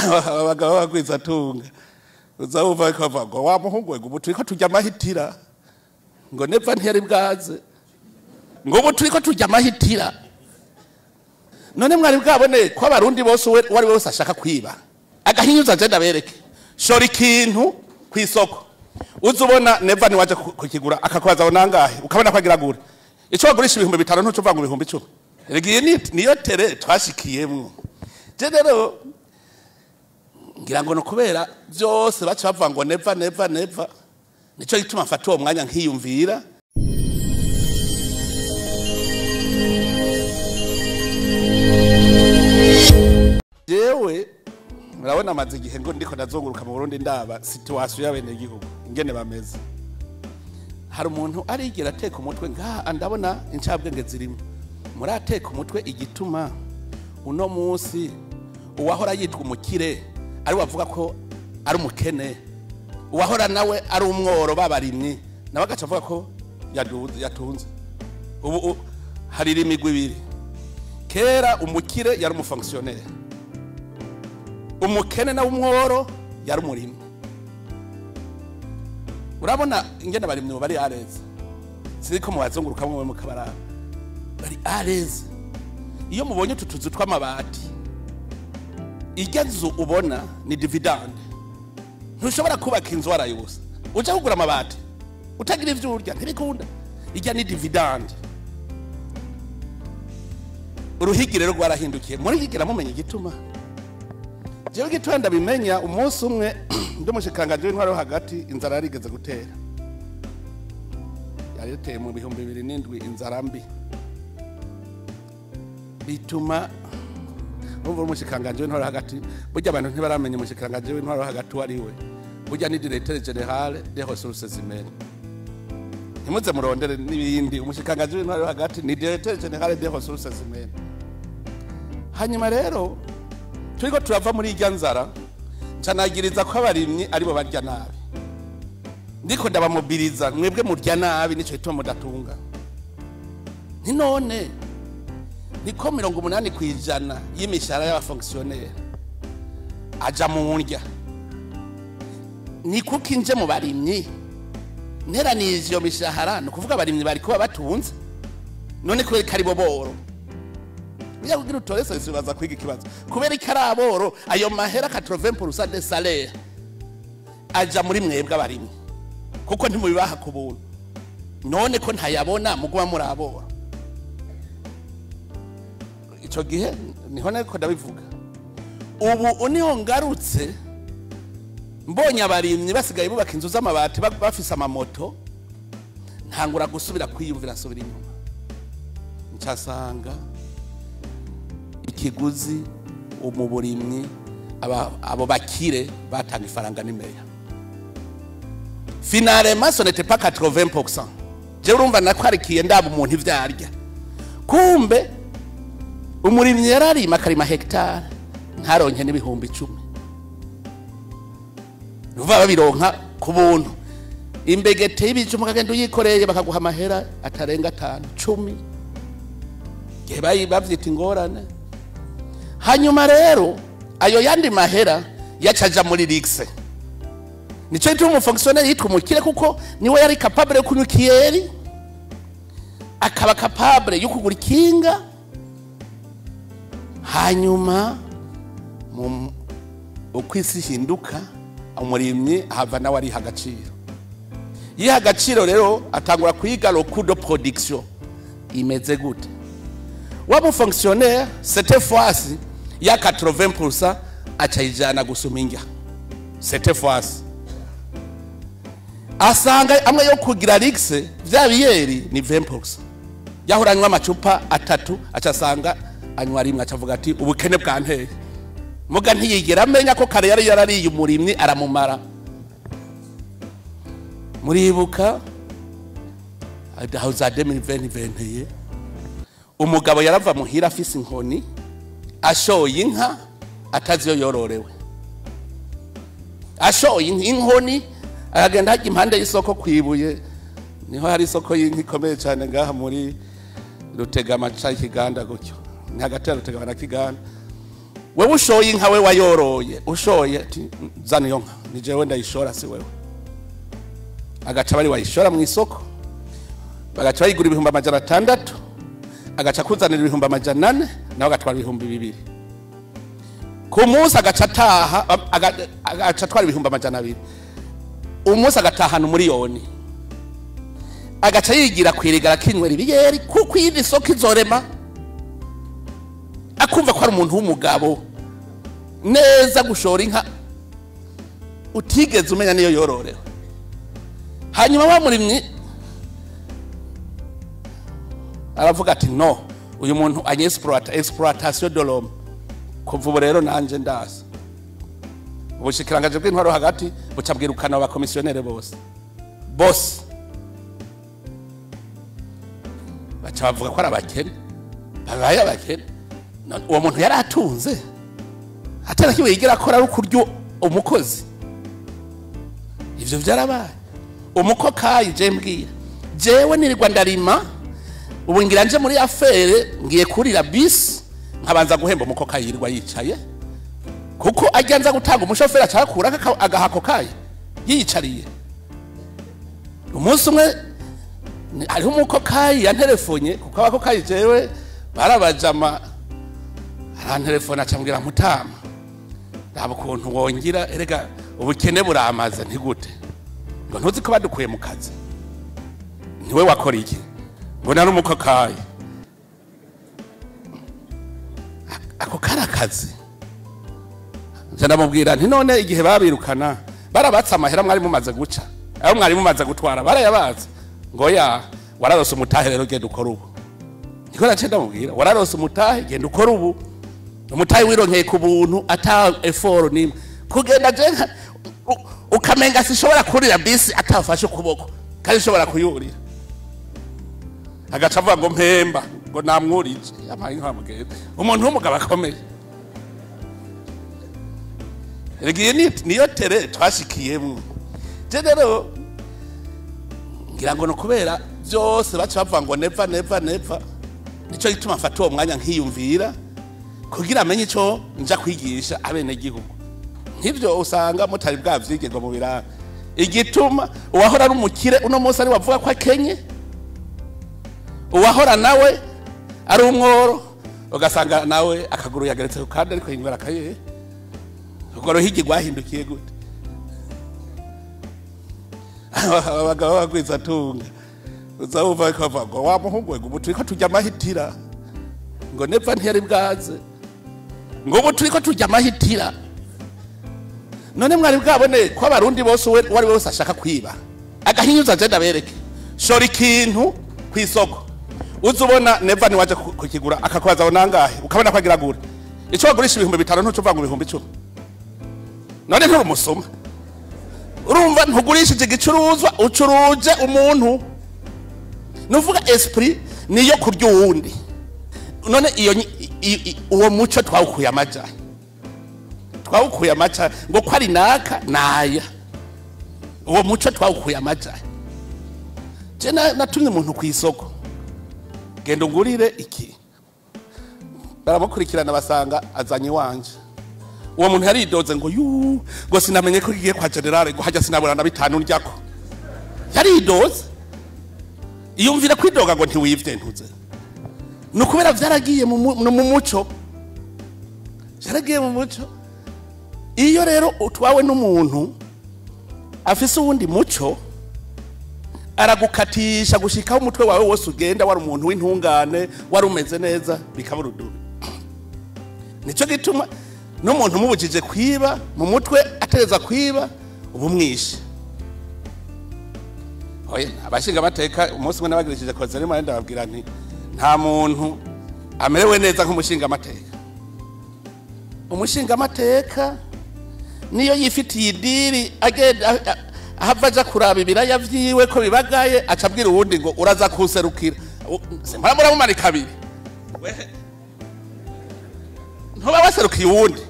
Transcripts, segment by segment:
abagabo bagwizatunga uzawuva ko wa muhungu we ubu turiko tujya amahitira ngo NEVA ntiyari bwaze ngo ubu turiko tujya amahitira none mwari bwabone ko abarundi bose wari wose ashaka kwiba agahinyuza je ndabereke shora ikintu kwisoko uzubona NEVA ni waje kukigura akakwaza onangahe ukabona kwagira gura ico bagurisha 5,000 ntuco uva ngo 10,000 regiye niyo tere twashikiyemwo je rero ngira ngo no kubera byose baca bavuga ngo NEVA nico gituma mfata uwo mwanya nkiyumvira jewe murabona amaze igihe ngo ndiko ndazunguruka mu Burundi ndaba situation y'abene gihugu ingene bameze hari umuntu arigera ateka umutwe nga ndabona incabwenge zirimo murateka umutwe igituma uno munsi uwahora yitwa umukire ari wavuga ko ari umukene uwahora nawe ari umworo babarimye nawe agaca avuga ko yatunze ubu hari imigwi ibiri kera umukire yari umufonctionnaire umukene na umworo yari umurimyi urabona ingene barimye bari areze siriko mu bazunguruka mu mukabara bari areze iyo mubonye tutuzu tw'amabati igenzo ubona ni dividend ntushobora kubaka inzu warayubusa uja kugura amabati utagira ivyo urya ntibikunda ijya ni dividend uruhigi rero rwarahindukiye muri higira mumenye igituma jewe gitwenda bimenya umunsi umwe ndumushikanganje w'intwaro hagati inzara yarigeze gutera yariteye mu 2007 inzara mbi bituma umva umushikanganje w'intwaro hagati burya abantu ntibaramenye umushikanganje w'intwaro hagati wariwe burya ni directeur général des ressources humaines ntimuze murondere n'ibindi umushikanganje w'intwaro hagati ni directeur général des ressources humaines hanyuma rero turiko turava muri irya nzara canagiriza ko abarimyi aribo barya nabi ndiko ndabamobiriza mwebwe murya nabi nico gituma mudatunga none niko 80% y'imishahara y'abafonctionnaire aja mu ndya ni kuko inje mu barimyi neranije iyo mishahara no kuvuga abarimyi bari kuba batunze none kubera karibo boro ya kugira utorese sibaza kwiga ikibazo kubera ikaraboro ayo mahera 80% de salaire aja muri mwebwe abarimyi kuko ntimubibaha ku buntu none ko ntayabona mugwa murabora ico gihe niho nako ndabivuga ubu uniho ngarutse mbonye abarimyi basigaye bubaka inzu z'amabati bafise amamoto ntangura gusubira kwiyumvira subira inyuma ncasanga ikiguzi umuburimyi abo bakire batanga ifaranga n'imeya finalement ce n'était pas 80%. Je urumva nakwarikiye ndaba umuntu ivyarya kumbe umurimyi yarari makarima hectare ntaronke n'ibihumbi 10 nuva babironka ku buntu imbegete y'ibijuma kagenda uyikoreye bakaguha amahera atarenga 5 10 yebayi bavyita ingorane hanyuma rero ayo yandi mahera yacaja muri rixe nico gituma umufonctionnaire yitwa umukire kuko niwe yari capable yo kunywa ikiyeri akaba capable yo kugura ikinga hanyuma ukwisi hinduka umurimyi hava nawe ari Agaciro yiha Agaciro rero atangura kwiga le coût de production imeze gute waba fonctionnaire cette fois ya 80% acayijana gusuminga cette fois asanga amwe yo kugira rixe vya biyeri ni 20% yahuranywa amacupa 3 acasanga anywa rimwe acavuga ati ubukene bwanteye muga ntiyigera amenya ko kare yari yarariye umurimyi aramumara muribuka adahuza 2020 umugabo yarava muhira afise inkoni ashoye inka ataziyo yororewe ashoye inkoni agenda hajya impande y'isoko kwibuye niho hari isoko y'inkikomeye cyane ngaha muri Rutegama ca Kiganda gutyo ni hagati ya Rutegama na Kiganda wewe ushoye inka we wayoroye ushoye ati zana iyo nka ni jewe ndayishora si wewe agaca bari wayishora mu isoko bagaca bayigura 600 agaca kuzanira 400 nawe agatwara 200 ku munsi agaca ataha agaca twara 200 umunsi agatahana umuriyoni agaca yigira kwirigara kinywera ibiyeri kuko iyindi soko izorema akumva ko ari umuntu w'umugabo neza gushora inka utigeze umenya niyo yororewe hanyuma wa murimyi aravuga ati no uyu muntu exploitation de l'homme kuva ubu rero nanje ndaza ubushikirangaje bw'intwaro hagati bucabwirukana abakomisiyonere bose baca bavuga ko ari abakene babaye abakene uwo muntu yari atunze atari kiwe yigira akora ari ukuryo umukozi ivyo vyarabaye umukokayi je mbwira jewe nirirwa ndarima ubu ngira nje muri afere ngiye kurira bisi nkabanza guhemba umukokayi yirirwa yicaye kuko ajyanza gutanga umushoferi acakura agahako kayi yicariye umunsi umwe hariho umukokayi yanterefonye kuko abakokayi jewe barabajama aranterefona acambwira Mutama ndaba ukuntu wongira erega ubukene buramaze ntigute ngo ntuzi ko badukuye mu kazi niwe wakora iki ngo nari umukokayi ako karakazi ndamubwira nti none igihe babirukana barabatsa amahera mwari mumaze guca aho mwari mumaze gutwara barayabaza ngo ya wararose umutahe rero genda ukora ubu niko nacenda mubwira wararose umutahe genda ukora ubu umutahe wironkeye ku buntu ata effort nimwe kugenda je ukamenga sishobora kurira bisi atafashe ukuboko kandi shobora kuyurira agaca avuga ngo mpemba ngo namwurije yamaye nkamugende umuntu w'umugabo akomeye regiye niyo tere twashikiyemo je rero ngira ngo no kubera byose baca bavuga ngo neva nico gituma mfata uwo mwanya nkiyumvira kugira amenye ico nja kwigisha abene gihugu nk'ivyo usanga mutari bwavyige ngo mu biranga igituma uwahora ari umukire uno munsi ari wavuga ko akenye uwahora nawe ari umworo ugasanga nawe akaguru yageretse kandi ariko yingwara kaye ukoro higi gwahindukiye gute Abagwizatunga uzawuva ko bavuga wa muhungu we ubu turiko tujya AMAHITIRA ngo NEVA ntiyari bwaze ngo ubu turiko tujya AMAHITIRA none mwari bwabone ko abarundi bose wari wose ashaka kwiba agahinyuza je ndabereke shora ikintu kwisoko uzubona NEVA ni waje kukigura akakwaza onangahe ukabona kwagira gura ico bagurisha 500 ntucuva ngo 1010 none nturumusoma urumva ntugurishije igicuruzwa ucuruje umuntu nuvuga esprit niyo kurya uwundi none iyo uwo muco twawukuye amaja ngo ko ari naka naya uwo muco twawukuye amaja je natumye umuntu ku isoko genda ungurire iki baramukurikirana basanga azanye wanje uwo muntu yaridoze ngo ngo sinamenye ko giye kwa generale ngo hajya sinabura na 5 njyako yaridoze iyumvira kwidoga ngo ntiwivye ntuze nukubera vyaragiye mu muco iyo rero utwawe n'umuntu afise uwundi muco aragukatisha gushikaho umutwe wawe wose ugenda wari umuntu w'intungane wari umeze neza bikaburudubi nico gituma n'umuntu mubujije kwiba mu mutwe atereza kwiba ubumwishe oye abashinga amateka umunsi mwe nabagirishije koza rimwe ndababwira nti nta muntu amerewe neza nk'umushinga amateka umushinga amateka niyo yifitiye idiri agenda ahavaja kuraba ibiraya vyiwe ko bibagaye acabwira uwundi ngo uraza kuserukira sempara muri kabiri ntuba waserukiye uwundi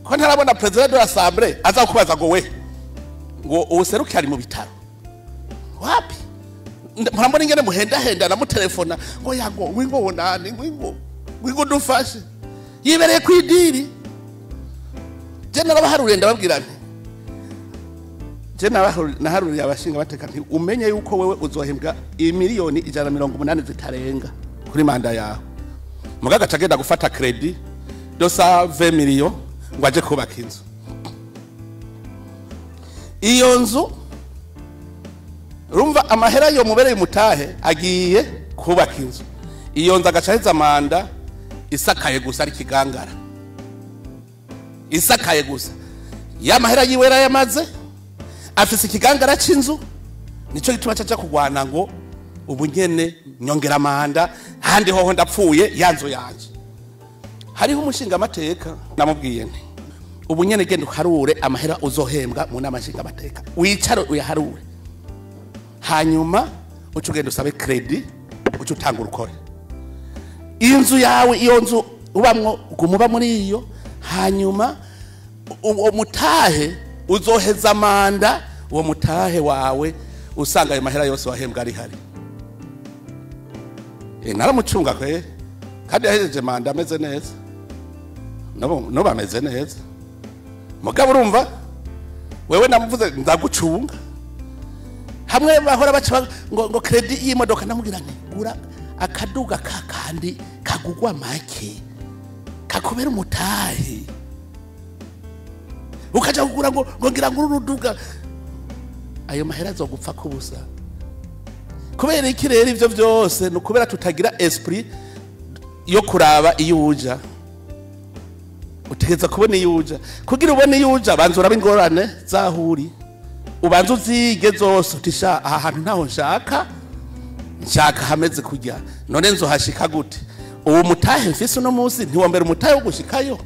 ko ntarabona president de l'assemblée aza kubaza ngo we ngo userukiye ari mu bitaro wapi murambona ingene muhenda na mu telefona ngo yago wingo wonani wingo dufashe yibereye kwidiri je narabaharuriye ndababwira nti je naharuriye abashinga bateka nti umenye yuko wewe uzohembwa imiliyoni 180 zitarenga kuri manda yawe mugaga cagenda gufata credit dosa 20 million ngo aje kubaka inzu iyo nzu rumva amahera yo mubereye mutahe agiye kubaka inzu iyo nzu agacaheza manda isakaye gusa ari kigangara isakaye gusa ya mahera yiwera yamaze afise ikigangara c'inzu nico gituma caca kugwana ngo ubu nyene nyongera manda handi hoho ndapfuye yanzu yanje hariho umushinga amateka namubwiye nti ubu nyene genda uharure amahera uzohembwa mu nama nshinga amateka wicare uyaharure hanyuma ucugenda usabe credit ucutanga urukore inzu yawe iyo nzu ubamwo gumuba muri iyo hanyuma uwo mutahe uzoheza manda uwo mutahe wawe usanga ayo mahera yose wahembwa ari hari naramucunga kwe kandi yahejeje manda ameze neza no bameze neza mugabo urumva wewe namuvuze ndagucunga hamwe bahora baca ngo credit y'imodoka namubwira nti gura akaduga kakandi kagugwa make kakubera umutahe ukaja kugura ngo ngira ngo uruduga ayo mahera azogupfa kubusa kubera iki rero ivyo vyose no kubera tutagira esprit yo kuraba iyo uja utegeza kubona iyo uja kugira ubone iyo uja banza uraba ingorane zahuri ubanza uzige zose utisha aha hantu ntaho nshaka hameze kujya none nzohashika gute uwo mutahe mfise no munsi ntiwombera umutahe wo gushikayo